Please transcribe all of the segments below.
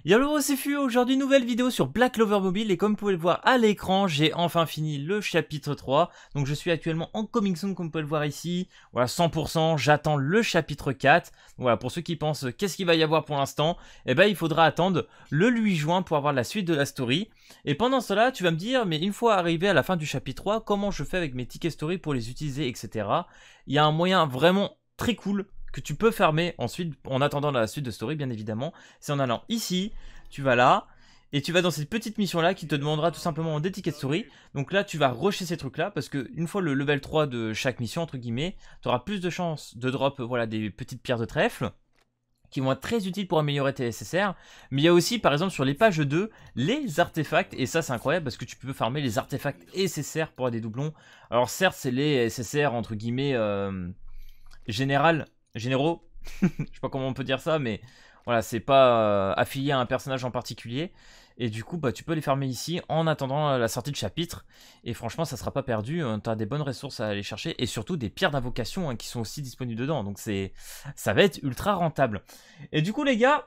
Yallo, c'est Fu, aujourd'hui nouvelle vidéo sur Black Clover Mobile et comme vous pouvez le voir à l'écran, j'ai enfin fini le chapitre 3. Donc je suis actuellement en coming soon comme vous pouvez le voir ici. Voilà, 100%, j'attends le chapitre 4. Donc, voilà, pour ceux qui pensent qu'est-ce qu'il va y avoir pour l'instant, eh ben il faudra attendre le 8 juin pour avoir la suite de la story. Et pendant cela, tu vas me dire, mais une fois arrivé à la fin du chapitre 3, comment je fais avec mes tickets story pour les utiliser, etc. Il y a un moyen vraiment très cool que tu peux fermer ensuite en attendant la suite de story bien évidemment, c'est en allant ici, tu vas là et tu vas dans cette petite mission là qui te demandera tout simplement des tickets de story. Donc là tu vas rusher ces trucs là parce que une fois le level 3 de chaque mission entre guillemets, tu auras plus de chances de drop voilà, des petites pierres de trèfle qui vont être très utiles pour améliorer tes SSR. Mais il y a aussi par exemple sur les pages 2 les artefacts, et ça c'est incroyable parce que tu peux farmer les artefacts SSR pour avoir des doublons. Alors certes c'est les SSR entre guillemets généraux, je sais pas comment on peut dire ça, mais voilà, c'est pas affilié à un personnage en particulier. Et du coup, bah, tu peux les farmer ici en attendant la sortie de chapitre. Et franchement, ça sera pas perdu. Tu as des bonnes ressources à aller chercher. Et surtout des pierres d'invocation qui sont aussi disponibles dedans. Donc ça va être ultra rentable. Et du coup, les gars,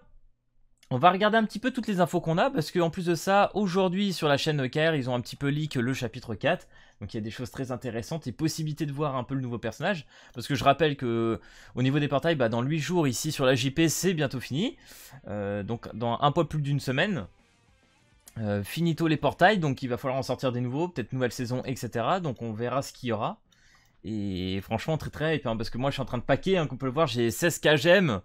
on va regarder un petit peu toutes les infos qu'on a, parce qu'en plus de ça, aujourd'hui sur la chaîne KR, ils ont un petit peu leak le chapitre 4. Donc il y a des choses très intéressantes et possibilité de voir un peu le nouveau personnage. Parce que je rappelle que au niveau des portails, bah, dans 8 jours ici sur la JP, c'est bientôt fini. Donc dans un peu plus d'une semaine. Finito les portails, donc il va falloir en sortir des nouveaux, peut-être nouvelle saison, etc. Donc on verra ce qu'il y aura. Et franchement très très hype, hein, parce que moi je suis en train de paquer, hein, comme on peut le voir, j'ai 16K gemmes.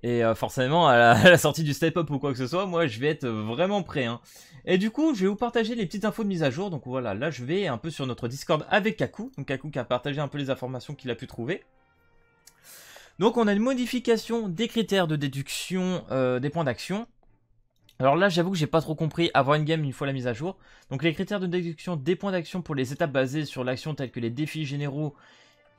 Et forcément, à la sortie du step-up ou quoi que ce soit, moi je vais être vraiment prêt. Hein. Et du coup, je vais vous partager les petites infos de mise à jour. Donc voilà, là je vais un peu sur notre Discord avec Kaku. Donc Kaku qui a partagé un peu les informations qu'il a pu trouver. Donc on a une modification des critères de déduction des points d'action. Alors là, j'avoue que j'ai pas trop compris avant une game une fois la mise à jour. Donc les critères de déduction des points d'action pour les étapes basées sur l'action telles que les défis généraux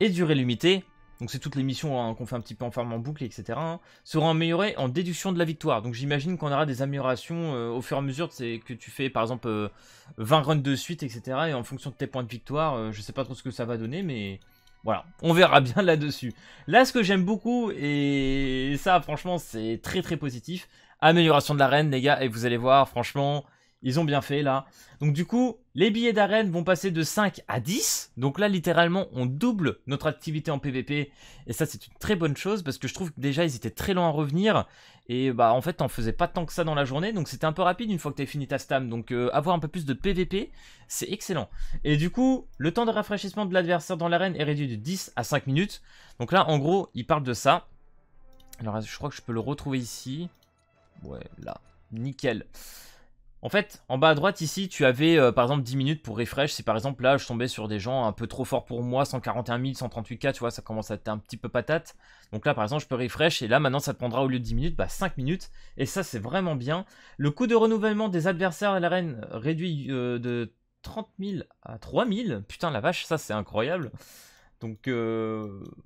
et durée limitée. Donc c'est toutes les missions hein, qu'on fait un petit peu en farm en boucle, etc. Hein, seront améliorées en déduction de la victoire. Donc j'imagine qu'on aura des améliorations au fur et à mesure que tu fais par exemple 20 runs de suite, etc. Et en fonction de tes points de victoire, je sais pas trop ce que ça va donner, mais voilà, on verra bien là-dessus. Là, ce que j'aime beaucoup, et ça franchement c'est très très positif, amélioration de l'arène les gars, et vous allez voir franchement... Ils ont bien fait là. Donc du coup, les billets d'arène vont passer de 5 à 10. Donc là, littéralement, on double notre activité en PVP. Et ça, c'est une très bonne chose parce que je trouve que déjà, ils étaient très lents à revenir. Et bah en fait, t'en faisais pas tant que ça dans la journée. Donc c'était un peu rapide une fois que t'avais fini ta stam. Donc avoir un peu plus de PVP, c'est excellent. Et du coup, le temps de rafraîchissement de l'adversaire dans l'arène est réduit de 10 à 5 minutes. Donc là, en gros, il parle de ça. Alors je crois que je peux le retrouver ici. Ouais, là. Nickel. En fait, en bas à droite ici, tu avais par exemple 10 minutes pour refresh. Si par exemple là, je tombais sur des gens un peu trop forts pour moi, 141 000, 138K, tu vois, ça commence à être un petit peu patate. Donc là, par exemple, je peux refresh et là, maintenant, ça te prendra au lieu de 10 minutes, bah 5 minutes. Et ça, c'est vraiment bien. Le coût de renouvellement des adversaires à l'arène réduit de 30 000 à 3 000. Putain, la vache, ça, c'est incroyable. Donc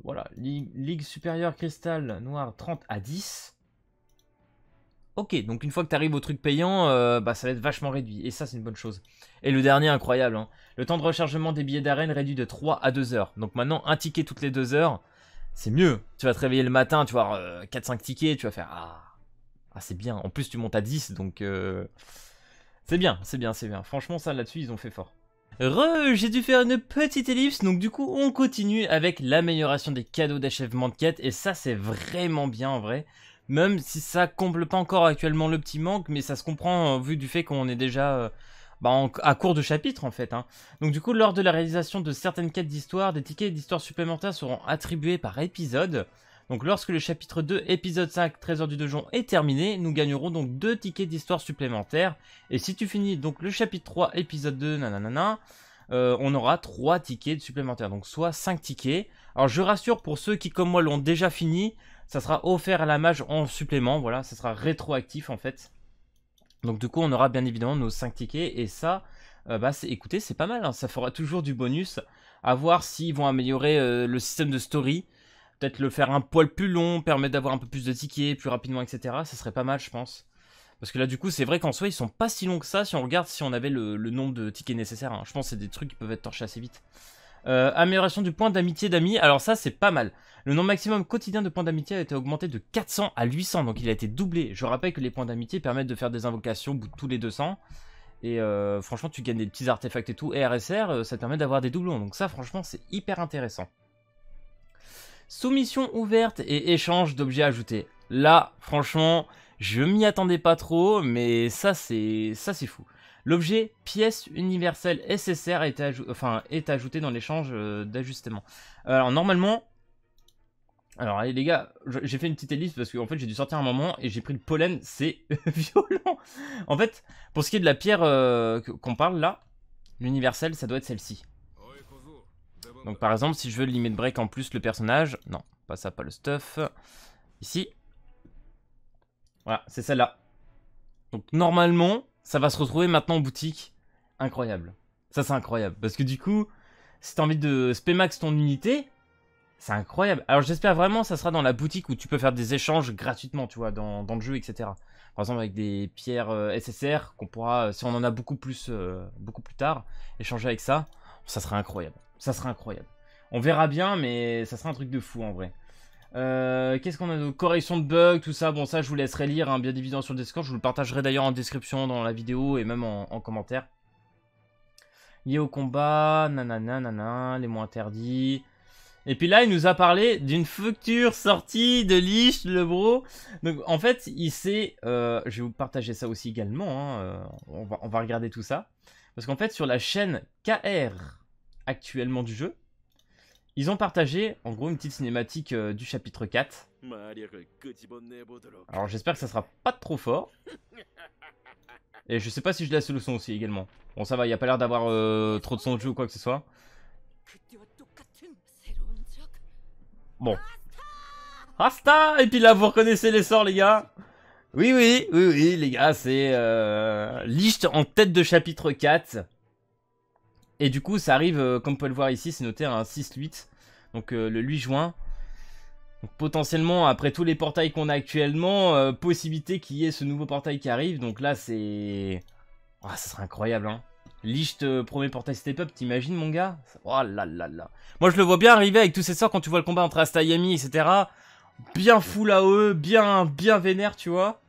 voilà, Ligue supérieure cristal noir 30 à 10. Ok, donc une fois que tu arrives au truc payant, bah ça va être vachement réduit. Et ça, c'est une bonne chose. Et le dernier, incroyable. Hein. Le temps de rechargement des billets d'arène réduit de 3 à 2 heures. Donc maintenant, un ticket toutes les 2 heures, c'est mieux. Tu vas te réveiller le matin, tu vas avoir 4-5 tickets, tu vas faire ah c'est bien. En plus, tu montes à 10, donc c'est bien, c'est bien, c'est bien. Franchement, ça là-dessus, ils ont fait fort. J'ai dû faire une petite ellipse, donc du coup, on continue avec l'amélioration des cadeaux d'achèvement de quête. Et ça, c'est vraiment bien en vrai. Même si ça comble pas encore actuellement le petit manque, mais ça se comprend vu du fait qu'on est déjà à court de chapitre en fait. Hein. Donc du coup, lors de la réalisation de certaines quêtes d'histoire, des tickets d'histoire supplémentaires seront attribués par épisode. Donc lorsque le chapitre 2, épisode 5, Trésor du Donjon est terminé, nous gagnerons donc 2 tickets d'histoire supplémentaires. Et si tu finis donc le chapitre 3, épisode 2, nanana, on aura 3 tickets supplémentaires, donc soit 5 tickets. Alors je rassure pour ceux qui comme moi l'ont déjà fini, ça sera offert à la mage en supplément, voilà, ça sera rétroactif en fait. Donc du coup on aura bien évidemment nos 5 tickets et ça, écoutez c'est pas mal, hein, ça fera toujours du bonus. À voir s'ils vont améliorer le système de story, peut-être le faire un poil plus long, permettre d'avoir un peu plus de tickets plus rapidement etc. Ça serait pas mal je pense. Parce que là du coup c'est vrai qu'en soi ils sont pas si longs que ça si on regarde si on avait le nombre de tickets nécessaires. Hein. Je pense que c'est des trucs qui peuvent être torchés assez vite. Amélioration du point d'amitié d'amis. Alors ça, c'est pas mal. Le nombre maximum quotidien de points d'amitié a été augmenté de 400 à 800. Donc il a été doublé. Je rappelle que les points d'amitié permettent de faire des invocations au bout de tous les 200. Et franchement, tu gagnes des petits artefacts et tout. Et RSR, ça te permet d'avoir des doublons. Donc ça, franchement, c'est hyper intéressant. Soumission ouverte et échange d'objets ajoutés. Là, franchement, je m'y attendais pas trop, mais ça c'est fou. L'objet pièce universelle SSR est ajouté dans l'échange d'ajustement. Alors normalement, alors allez les gars, j'ai fait une petite liste parce qu'en fait j'ai dû sortir un moment et j'ai pris le pollen, c'est violent. En fait, pour ce qui est de la pierre qu'on parle là, l'universelle, ça doit être celle-ci. Donc par exemple, si je veux limit break en plus le personnage, non, pas ça, pas le stuff. Ici, voilà, c'est celle-là. Donc normalement, ça va se retrouver maintenant en boutique. Incroyable. Ça c'est incroyable, parce que du coup, si t'as envie de spémax ton unité, c'est incroyable. Alors j'espère vraiment que ça sera dans la boutique où tu peux faire des échanges gratuitement, tu vois, dans le jeu, etc. Par exemple avec des pierres SSR qu'on pourra, si on en a beaucoup plus tard, échanger avec ça. Ça sera incroyable. Ça sera incroyable. On verra bien, mais ça sera un truc de fou en vrai. Qu'est-ce qu'on a de correction de bugs, tout ça. Bon, ça, je vous laisserai lire, hein, bien évidemment, sur le Discord. Je vous le partagerai d'ailleurs en description dans la vidéo et même en commentaire. Lié au combat, nanana, les mots interdits. Et puis là, il nous a parlé d'une future sortie de Lich, le bro. Donc, en fait, il sait... je vais vous partager ça aussi également. Hein, on va regarder tout ça. Parce qu'en fait, sur la chaîne KR actuellement du jeu, ils ont partagé, en gros, une petite cinématique du chapitre 4. Alors, j'espère que ça sera pas trop fort. Et je sais pas si je laisse le son aussi, également. Bon, ça va, il n'y a pas l'air d'avoir trop de son de jeu ou quoi que ce soit. Bon. Rasta! Et puis là, vous reconnaissez les sorts, les gars. Oui, les gars, c'est Lich en tête de chapitre 4. Et du coup, ça arrive, comme vous pouvez le voir ici, c'est noté un 6-8. Donc le 8 juin. Donc potentiellement, après tous les portails qu'on a actuellement, possibilité qu'il y ait ce nouveau portail qui arrive. Donc là, c'est... Oh, ça serait incroyable, hein. Lich, premier portail step up, t'imagines, mon gars? Oh là là là. Moi, je le vois bien arriver avec tous ces sorts quand tu vois le combat entre Asta et Yami, etc. Bien full AOE, bien vénère, tu vois.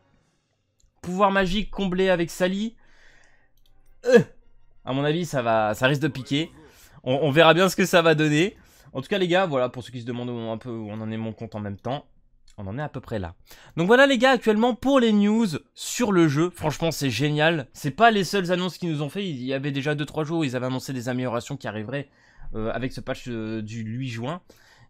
Pouvoir magique comblé avec Sally. À mon avis, ça risque de piquer. On verra bien ce que ça va donner. En tout cas, les gars, voilà, pour ceux qui se demandent un peu où on en est mon compte en même temps, on en est à peu près là. Donc voilà, les gars, actuellement, pour les news sur le jeu, franchement, c'est génial. C'est pas les seules annonces qu'ils nous ont fait. Il y avait déjà 2-3 jours, ils avaient annoncé des améliorations qui arriveraient avec ce patch du 8 juin.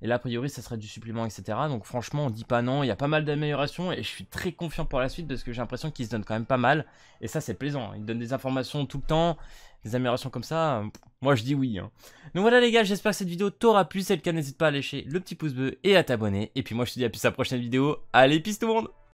Et là, a priori, ça serait du supplément, etc. Donc franchement, on dit pas non. Il y a pas mal d'améliorations et je suis très confiant pour la suite parce que j'ai l'impression qu'ils se donnent quand même pas mal. Et ça, c'est plaisant. Ils donnent des informations tout le temps. Des améliorations comme ça, moi je dis oui. Hein. Donc voilà les gars, j'espère que cette vidéo t'aura plu. Si c'est le cas, n'hésite pas à lâcher le petit pouce bleu et à t'abonner. Et puis moi je te dis à plus à la prochaine vidéo. Allez, peace tout le monde!